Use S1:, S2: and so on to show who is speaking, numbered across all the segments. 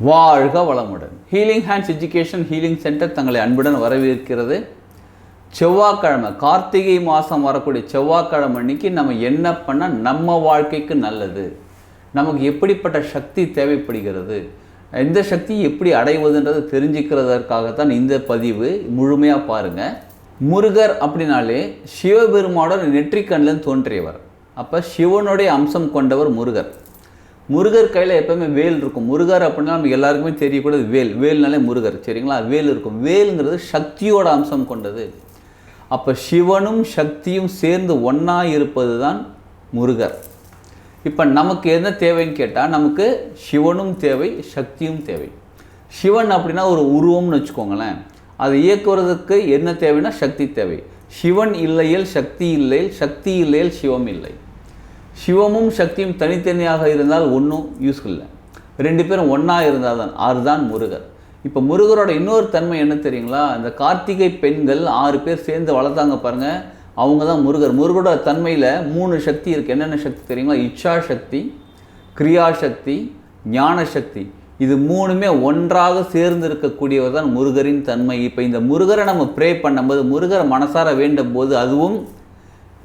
S1: வாழ்க வளமுடன். Healing hands education healing centre தங்களை அன்புடன் வரவேற்கிறது. செவ்வாய்க்கிழமை, கார்த்திகை மாதம் வரக்கூடிய செவ்வாய்க்கிழமை அன்னைக்கு நம்ம என்ன பண்ணால் நம்ம வாழ்க்கைக்கு நல்லது, நமக்கு எப்படிப்பட்ட சக்தி தேவைப்படுகிறது, எந்த சக்தி எப்படி அடைவதுன்றது தெரிஞ்சுக்கிறதற்காகத்தான் இந்த பதிவு. முழுமையாக பாருங்கள். முருகர் அப்படின்னாலே சிவபெருமானோட நெற்றிக்கண்ணில் தோன்றியவர். அப்போ சிவனுடைய அம்சம் கொண்டவர் முருகர். முருகர் கையில் எப்போவுமே வேல் இருக்கும். முருகர் அப்படின்னா நமக்கு எல்லாருக்குமே தெரியக்கூடாது. வேல்னாலே முருகர், சரிங்களா? வேல் இருக்கும். வேலுங்கிறது சக்தியோட அம்சம் கொண்டது. அப்போ சிவனும் சக்தியும் சேர்ந்து ஒன்றா இருப்பது தான் முருகர். இப்போ நமக்கு என்ன தேவைன்னு கேட்டால், நமக்கு சிவனும் தேவை, சக்தியும் தேவை. சிவன் அப்படின்னா ஒரு உருவம்னு வச்சுக்கோங்களேன். அதை இயக்குவதற்கு என்ன தேவைன்னா சக்தி தேவை. சிவன் இல்லையில் சக்தி இல்லையில், சக்தி இல்லையில் சிவம் இல்லை. சிவமும் சக்தியும் தனித்தனியாக இருந்தால் ஒன்றும் யூஸ் இல்லை. ரெண்டு பேரும் ஒன்றா இருந்தால் தான் அதுதான் முருகர். இப்போ முருகரோட இன்னொரு தன்மை என்ன தெரியுங்களா? இந்த கார்த்திகை பெண்கள் 6 பேர் சேர்ந்து வளர்த்தாங்க பாருங்கள், அவங்க தான் முருகர். முருகரோட தன்மையில் 3 சக்தி இருக்குது. என்னென்ன சக்தி தெரியுங்களா? இச்சா சக்தி, கிரியாசக்தி, ஞான சக்தி. இது 3மே ஒன்றாக சேர்ந்து இருக்கக்கூடியவர் தான் முருகரின் தன்மை. இப்போ இந்த முருகரை நம்ம ப்ரே பண்ணும்போது, முருகரை மனசார வேண்டும் போது, அதுவும்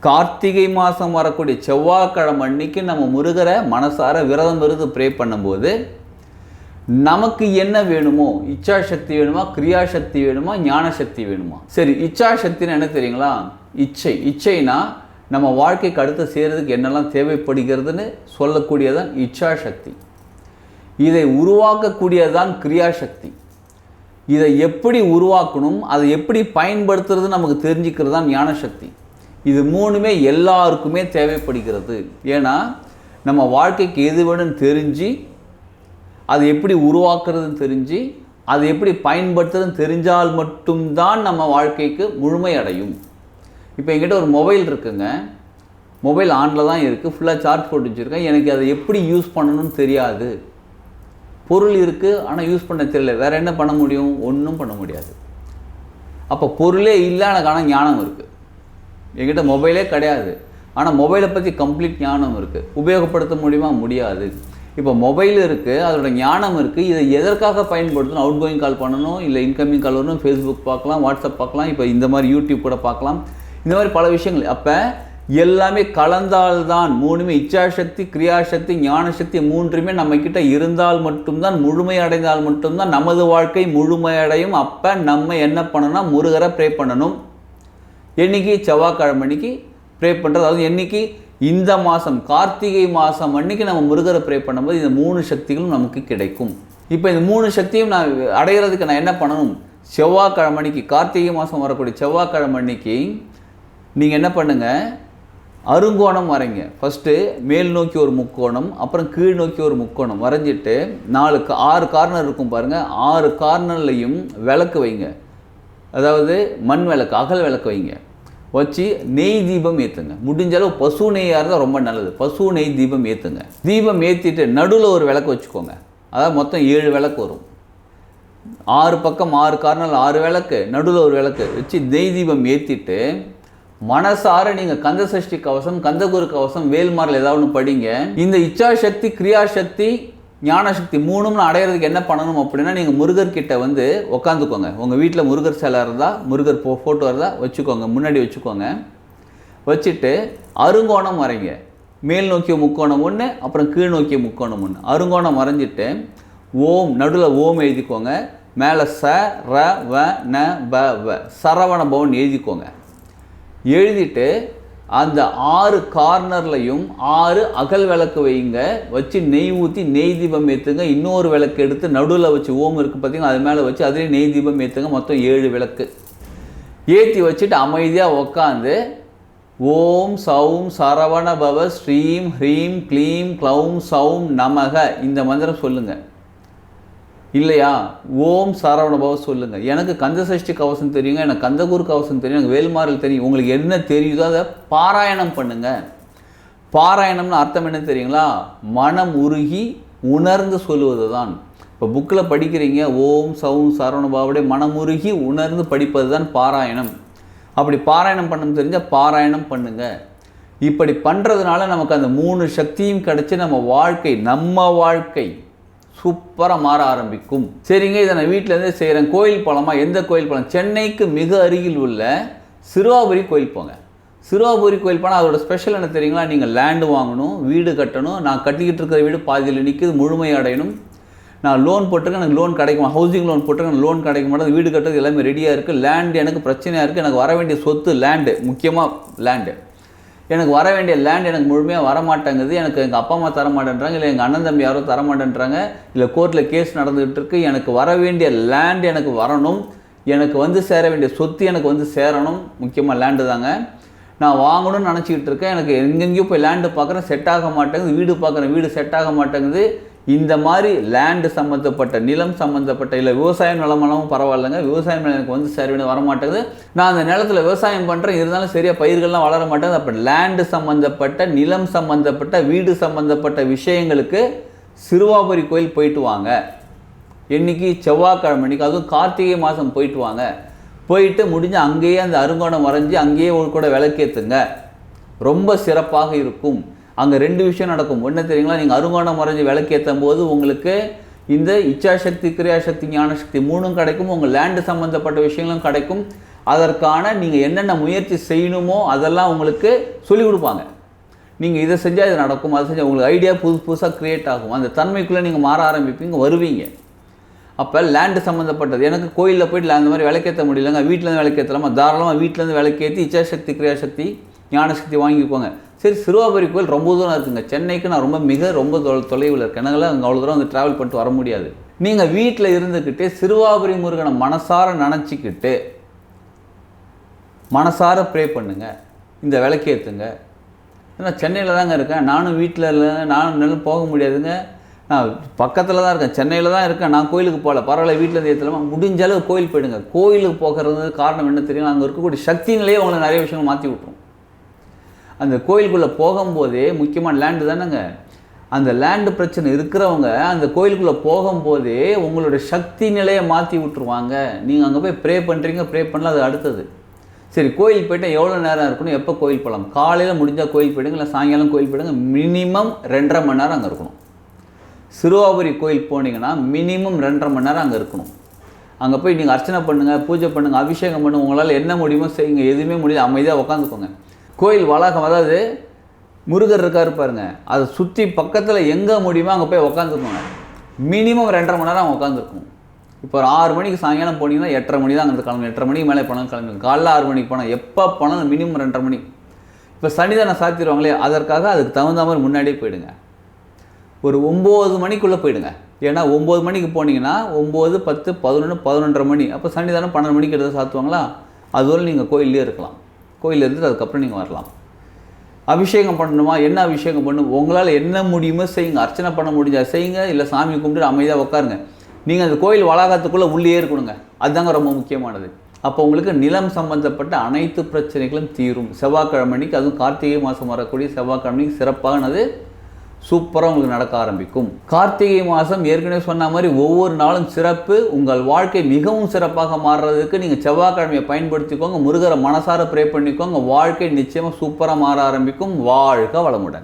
S1: கார்த்திகை மாதம் வரக்கூடிய செவ்வாய்க்கிழமை அன்னைக்கு நம்ம முருகரை மனசார விரதம் இருந்து ப்ரே பண்ணும்போது, நமக்கு என்ன வேணுமோ, இச்சா சக்தி வேணுமா, கிரியாசக்தி வேணுமா, ஞான சக்தி வேணுமா? சரி, இச்சா சக்தின்னு என்ன தெரியுங்களா? இச்சைனா நம்ம வாழ்க்கைக்கு அடுத்து செய்கிறதுக்கு என்னெல்லாம் தேவைப்படுகிறதுன்னு சொல்லக்கூடியதான் இச்சா சக்தி. இதை உருவாக்கக்கூடியதான் கிரியாசக்தி. இதை எப்படி உருவாக்கணும், அதை எப்படி பயன்படுத்துறது நமக்கு தெரிஞ்சுக்கிறது தான் ஞான சக்தி. இது 3மே எல்லாருக்குமே தேவைப்படுகிறது. ஏன்னா நம்ம வாழ்க்கைக்கு எது வேணும்னு தெரிஞ்சு, அதை எப்படி உருவாக்குறதுன்னு தெரிஞ்சு, அதை எப்படி பயன்படுத்துறதுன்னு தெரிஞ்சால் மட்டும்தான் நம்ம வாழ்க்கைக்கு முழுமை அடையும். இப்போ என்கிட்ட ஒரு மொபைல் இருக்குங்க. மொபைல் ஆனில் தான் இருக்குது, ஃபுல்லாக சார்ஜ் போட்டு வச்சுருக்கேன். எனக்கு அதை எப்படி யூஸ் பண்ணணும்னு தெரியாது. பொருள் இருக்குது, ஆனால் யூஸ் பண்ண தெரியல. வேறு என்ன பண்ண முடியும்? ஒன்றும் பண்ண முடியாது. அப்போ பொருளே இல்லை, எனக்கு ஆனால் ஞானம் இருக்குது. என்கிட்ட மொபைலே கிடையாது, ஆனால் மொபைலை பற்றி கம்ப்ளீட் ஞானம் இருக்குது. உபயோகப்படுத்த முடியுமா? முடியாது. இப்போ மொபைல் இருக்குது, அதோட ஞானம் இருக்குது. இதை எதற்காக பயன்படுத்தணும்? அவுட் கோயிங் கால் பண்ணணும், இல்லை இன்கமிங் கால் வரணும், ஃபேஸ்புக் பார்க்கலாம், வாட்ஸ்அப் பார்க்கலாம், இப்போ இந்த மாதிரி யூடியூப் கூட பார்க்கலாம், இந்த மாதிரி பல விஷயங்கள். அப்போ எல்லாமே கலந்தால்தான் 3மே இச்சாசக்தி, கிரியாசக்தி, ஞானசக்தி 3மே நம்மக்கிட்ட இருந்தால் மட்டும்தான், முழுமை அடைந்தால் மட்டும்தான் நமது வாழ்க்கை முழுமையடையும். அப்போ நம்ம என்ன பண்ணணும்னா முருகரை ப்ரே பண்ணணும். என்னைக்கு? செவ்வாய்க்கிழமை அன்னைக்கு ப்ரே பண்ணுறது. அதாவது என்னைக்கு? இந்த மாதம் கார்த்திகை மாதம் அன்னைக்கு நம்ம முருகரை ப்ரே பண்ணும்போது இந்த 3 சக்திகளும் நமக்கு கிடைக்கும். இப்போ இந்த 3 சக்தியும் நான் அடைகிறதுக்கு நான் என்ன பண்ணணும்? செவ்வாய்க்கிழமை அன்னைக்கு, கார்த்திகை மாதம் வரக்கூடிய செவ்வாய்க்கிழமை அன்னைக்கு நீங்கள் என்ன பண்ணுங்கள்? அருங்கோணம் வரைங்க. ஃபஸ்ட்டு மேல் நோக்கி ஒரு முக்கோணம், அப்புறம் கீழ் நோக்கி ஒரு முக்கோணம் வரைஞ்சிட்டு 6 கார்னர் இருக்கும் பாருங்கள். 6 கார்னர்லையும் விளக்கு வைங்க. அதாவது மண் விளக்கு, அகல் விளக்கு வைங்க. வச்சு நெய் தீபம் ஏற்றுங்க. முடிஞ்ச அளவு பசு நெய்யாக இருந்தால் ரொம்ப நல்லது. பசு நெய் தீபம் ஏற்றுங்க. தீபம் ஏற்றிட்டு நடுவில் ஒரு விளக்கு வச்சுக்கோங்க. அதாவது மொத்தம் 7 விளக்கு வரும். 6 பக்கம் 6 கார்னரில் 6 விளக்கு, நடுவில் ஒரு விளக்கு வச்சு நெய் தீபம் ஏற்றிட்டு மனசார நீங்கள் கந்த சஷ்டி கவசம், கந்தகுரு கவசம், வேல்மாரில் ஏதாவது ஒன்று படிங்க. இந்த இச்சாசக்தி, கிரியாசக்தி, ஞானசக்தி 3ம் அடையிறதுக்கு என்ன பண்ணணும் அப்படின்னா, நீங்கள் முருகர்கிட்ட வந்து உட்காந்துக்கோங்க. உங்கள் வீட்டில் முருகர் சிலை இருந்தால், முருகர் ஃபோட்டோ இருந்தால் வச்சுக்கோங்க, முன்னாடி வச்சுக்கோங்க. வச்சுட்டு அருங்கோணம் வரைங்க. மேல் நோக்கிய முக்கோணம் ஒன்று, அப்புறம் கீழ் நோக்கிய முக்கோணம் ஒன்று. அருங்கோணம் வரைஞ்சிட்டு ஓம், நடுவில் ஓம் எழுதிக்கோங்க. மேலே ச ர வ ந ப வ, சரவண பவன் எழுதிக்கோங்க. எழுதிட்டு அந்த 6 கார்னர்லையும் 6 அகல் விளக்கு வைங்க. வச்சு நெய் ஊற்றி நெய் தீபம் ஏற்றுங்க. இன்னொரு விளக்கு எடுத்து நடுவில் வச்சு ஓம் இருக்குது பார்த்தீங்கன்னா, அது மேலே வச்சு அதிலே நெய் தீபம் ஏற்றுங்க. மொத்தம் 7 விளக்கு ஏற்றி வச்சுட்டு அமைதியாக உக்காந்து ஓம் சௌம் சரவண பவ ஸ்ரீம் ஹ்ரீம் க்ளீம் க்ளௌம் சௌம் நமக இந்த மந்திரம் சொல்லுங்கள். இல்லையா? ஓம் சரவண பவ சொல்லுங்கள். எனக்கு கந்த சஷ்டி கவசம் தெரியுங்க, எனக்கு கந்தகுரு கவசம் தெரியும், எனக்கு வேல்மாரில் தெரியும். உங்களுக்கு என்ன தெரியுதோ அதை பாராயணம் பண்ணுங்கள். பாராயணம்னு அர்த்தம் என்ன தெரியுங்களா? மனம் உருகி உணர்ந்து சொல்லுவது தான். இப்போ புக்கில் படிக்கிறீங்க, ஓம் சௌம் சரவண பவடைய மனம் உருகி உணர்ந்து படிப்பது தான் பாராயணம். அப்படி பாராயணம் பண்ண தெரிஞ்சால் பாராயணம் பண்ணுங்கள். இப்படி பண்ணுறதுனால நமக்கு அந்த 3 சக்தியும் கிடச்சி நம்ம வாழ்க்கை சூப்பராக மாற ஆரம்பிக்கும். சரிங்க, இதை நான் வீட்டிலேருந்தே செய்கிறேன். கோயில் போகலாமா? எந்த கோயில் போகலாம்? சென்னைக்கு மிக அருகில் உள்ள சிறுவாபுரி கோயில் போங்க. சிறுவாபுரி கோயில் போனால் அதோட ஸ்பெஷல் என்ன தெரியுங்களா? நீங்கள் லேண்டு வாங்கணும், வீடு கட்டணும். நான் கட்டிக்கிட்டு இருக்கிற வீடு பாதியில் நிற்குது, முழுமை அடையணும். நான் லோன் போட்டிருக்கேன், எனக்கு லோன் கிடைக்குமா? ஹவுசிங் லோன் போட்டிருக்கேன், லோன் கிடைக்க மாட்டேது. வீடு கட்டுறது எல்லாமே ரெடியாக இருக்குது. லேண்டு எனக்கு பிரச்சனையாக இருக்குது. எனக்கு வர வேண்டிய சொத்து லேண்டு, முக்கியமாக லேண்டு. எனக்கு வர வேண்டிய லேண்ட் எனக்கு முழுமையாக வரமாட்டேங்குது. எனக்கு எங்கள் அப்பா அம்மா தரமாட்டேன்றாங்க, இல்லை எங்கள் அண்ணன் தம்பி யாரோ தரமாட்டேன்றாங்க, இல்லை கோர்ட்டில் கேஸ் நடந்துகிட்டு இருக்குது. எனக்கு வர வேண்டிய லேண்ட் எனக்கு வரணும், எனக்கு வந்து சேர வேண்டிய சொத்து எனக்கு வந்து சேரணும். முக்கியமாக லேண்டு தாங்க. நான் வாங்கணும்னு நினச்சிக்கிட்டு இருக்கேன். எனக்கு எங்கெங்கேயோ போய் லேண்டு பார்க்குறேன், செட் ஆக மாட்டேங்குது. வீடு பார்க்குறேன், வீடு செட் ஆக மாட்டேங்குது. இந்த மாதிரி லேண்டு சம்மந்தப்பட்ட, நிலம் சம்மந்தப்பட்ட, இல்லை விவசாயம் நிலமெல்லாம் பரவாயில்லைங்க, விவசாயம் எனக்கு வந்து சரி வரமாட்டேங்குது. நான் அந்த நிலத்தில் விவசாயம் பண்ணுறேன், இருந்தாலும் சரியாக பயிர்கள்லாம் வளர மாட்டேங்குது. அப்போ லேண்டு சம்மந்தப்பட்ட, நிலம் சம்மந்தப்பட்ட, வீடு சம்மந்தப்பட்ட விஷயங்களுக்கு சிறுவாபுரி கோயில் போயிட்டு வாங்க. என்றைக்கு? செவ்வாய்க்கிழமை அன்றைக்கி, அதுவும் கார்த்திகை மாதம் போயிட்டு வாங்க. போயிட்டு முடிஞ்சு அங்கேயே அந்த அருங்கோணம் வரைஞ்சி அங்கேயே கூட விளக்கேற்றுங்க. ரொம்ப சிறப்பாக இருக்கும். அங்கே 2 விஷயம் நடக்கும். என்ன தெரியுங்களா? நீங்கள் அருங்கோணம் வரைஞ்சி விளக்கேற்றும் போது உங்களுக்கு இந்த இச்சாசக்தி, கிரியாசக்தி, ஞானசக்தி 3ம் கிடைக்கும். உங்கள் லேண்டு சம்மந்தப்பட்ட விஷயங்களும் கிடைக்கும். அதற்கான நீங்கள் என்னென்ன முயற்சி செய்யணுமோ அதெல்லாம் உங்களுக்கு சொல்லிக் கொடுப்பாங்க. நீங்கள் இதை செஞ்சால் இது நடக்கும், அதை செஞ்சால் உங்களுக்கு ஐடியா புதுசாக க்ரியேட் ஆகும். அந்த தன்மைக்குள்ளே நீங்கள் மாற ஆரம்பிப்பீங்க, வருவீங்க. அப்போ லேண்டு சம்மந்தப்பட்டது. எனக்கு கோயிலில் போய்ட்டு அந்த மாதிரி விளக்கேற்ற முடியலங்க, வீட்டிலேருந்து விளக்கேற்றலாமா? தாராளமாக வீட்டிலேருந்து விளக்கேற்றி இச்சாசக்தி, கிரியாசக்தி, ஞானசக்தி வாங்கிக்கோங்க. சரி, சிறுவாபுரி கோயில் ரொம்ப தூரம் இருக்குங்க. சென்னைக்கு நான் ரொம்ப தொலைவில் இருக்கேன். என்னால் அங்கே அவ்வளோ தூரம் வந்து ட்ராவல் பண்ணிட்டு வர முடியாது. நீங்கள் வீட்டில் இருந்துக்கிட்டே சிறுவாபுரி முருகனை மனசார நினச்சிக்கிட்டு மனசார ப்ரே பண்ணுங்க, இந்த விளக்கேற்றுங்க. ஏன்னா சென்னையில் தாங்க இருக்கேன், நானும் வீட்டில் இல்லை, நானும் போக முடியாதுங்க. நான் பக்கத்தில் தான் இருக்கேன், சென்னையில் தான் இருக்கேன். நான் கோயிலுக்கு போகல, பரவாயில்ல, வீட்டிலேருந்து ஏற்றலாமா? முடிஞ்ச அளவு கோயில் போயிடுங்க. கோயிலுக்கு போகிறது காரணம் என்ன தெரியும்? அங்கே இருக்கக்கூடிய சக்தி நிலையே உங்களை நிறைய விஷயங்கள் மாற்றி விட்டுரும். அந்த கோயிலுக்குள்ளே போகும்போதே, முக்கியமான லேண்டு தானேங்க, அந்த லேண்டு பிரச்சனை இருக்கிறவங்க அந்த கோயிலுக்குள்ளே போகும்போதே உங்களுடைய சக்தி நிலையை மாற்றி விட்டுருவாங்க. நீங்கள் அங்கே போய் ப்ரே பண்ணுறீங்க, ப்ரே பண்ணலாம், அது அடுத்தது. சரி, கோயில் போய்ட்டால் எவ்வளோ நேரம் இருக்கணும்? எப்போ கோயில் போகலாம்? காலையில் முடிஞ்சால் கோயில் போயிடுங்க, இல்லை சாயங்காலம் கோயில் போயிடுங்க. மினிமம் 2.5 மணி நேரம் அங்கே இருக்கணும். சிறுவாபுரி கோயில் போனீங்கன்னா மினிமம் 2.5 மணி நேரம் அங்கே இருக்கணும். அங்கே போய் நீங்கள் அர்ச்சனை பண்ணுங்கள், பூஜை பண்ணுங்கள், அபிஷேகம் பண்ணுங்கள். உங்களால் என்ன முடியுமோ செய்யுங்க. எதுவுமே முடியாது, அமைதியாக உட்காந்துக்கோங்க. கோயில் வளாகம், அதாவது முருகர் இருக்காரு பாருங்க, அதை சுற்றி பக்கத்தில் எங்கே முடியுமோ அங்கே போய் உட்காந்துக்கோங்க. மினிமம் 2.5 மணி நேரம் அவங்க உட்காந்துருக்கணும். இப்போ ஒரு 6 மணிக்கு சாயங்காலம் போனீங்கன்னா 8:30 மணி தான் அங்கே கிளம்பி. 8:30 மணிக்கு மேலே போனாலும் கிளம்பி. காலைல 6 மணிக்கு போனால், எப்போ போனாலும் மினிமம் 2.5 மணி. இப்போ சனிதானம் சாத்திடுவாங்களே, அதற்காக அதுக்கு தகுந்த மாதிரி முன்னாடியே போயிடுங்க. ஒரு 9 மணிக்குள்ளே போயிடுங்க. ஏன்னா 9 மணிக்கு போனீங்கன்னா 9, 10, 11, 11:30 மணி. அப்போ சனிதானம் 12 மணிக்கு எடுத்து சாத்துவாங்களா? அதுவரை நீங்கள் கோயிலே இருக்கலாம். கோயிலில் இருந்துட்டு அதுக்கப்புறம் நீங்கள் வரலாம். அபிஷேகம் பண்ணணுமா? என்ன அபிஷேகம் பண்ணணும்? உங்களால் என்ன முடியுமோ செய்யுங்க. அர்ச்சனை பண்ண முடிஞ்சால் செய்யுங்க, இல்லை சாமி கும்பிட்டு அமைதியாக உட்காருங்க. நீங்கள் அந்த கோயில் வளாகத்துக்குள்ளே உள்ளே இருக்கணுங்க. அதுதாங்க ரொம்ப முக்கியமானது. அப்போ உங்களுக்கு நிலம் சம்பந்தப்பட்ட அனைத்து பிரச்சனைகளும் தீரும். செவ்வாய்க்கிழமைக்கு, அதுவும் கார்த்திகை மாதம் வரக்கூடிய செவ்வாய்க்கிழமைக்கு சிறப்பானது, சூப்பராக உங்களுக்கு நடக்க ஆரம்பிக்கும். கார்த்திகை மாதம் ஏற்கனவே சொன்ன மாதிரி ஒவ்வொரு நாளும் சிறப்பு. உங்கள் வாழ்க்கை மிகவும் சிறப்பாக மாறுறதுக்கு நீங்கள் செவ்வாய்க்கிழமையை பயன்படுத்திக்கோங்க. முருகரை மனசார ப்ரே பண்ணிக்கோங்க. வாழ்க்கை நிச்சயமாக சூப்பராக மாற ஆரம்பிக்கும். வாழ்க வளமுடன்.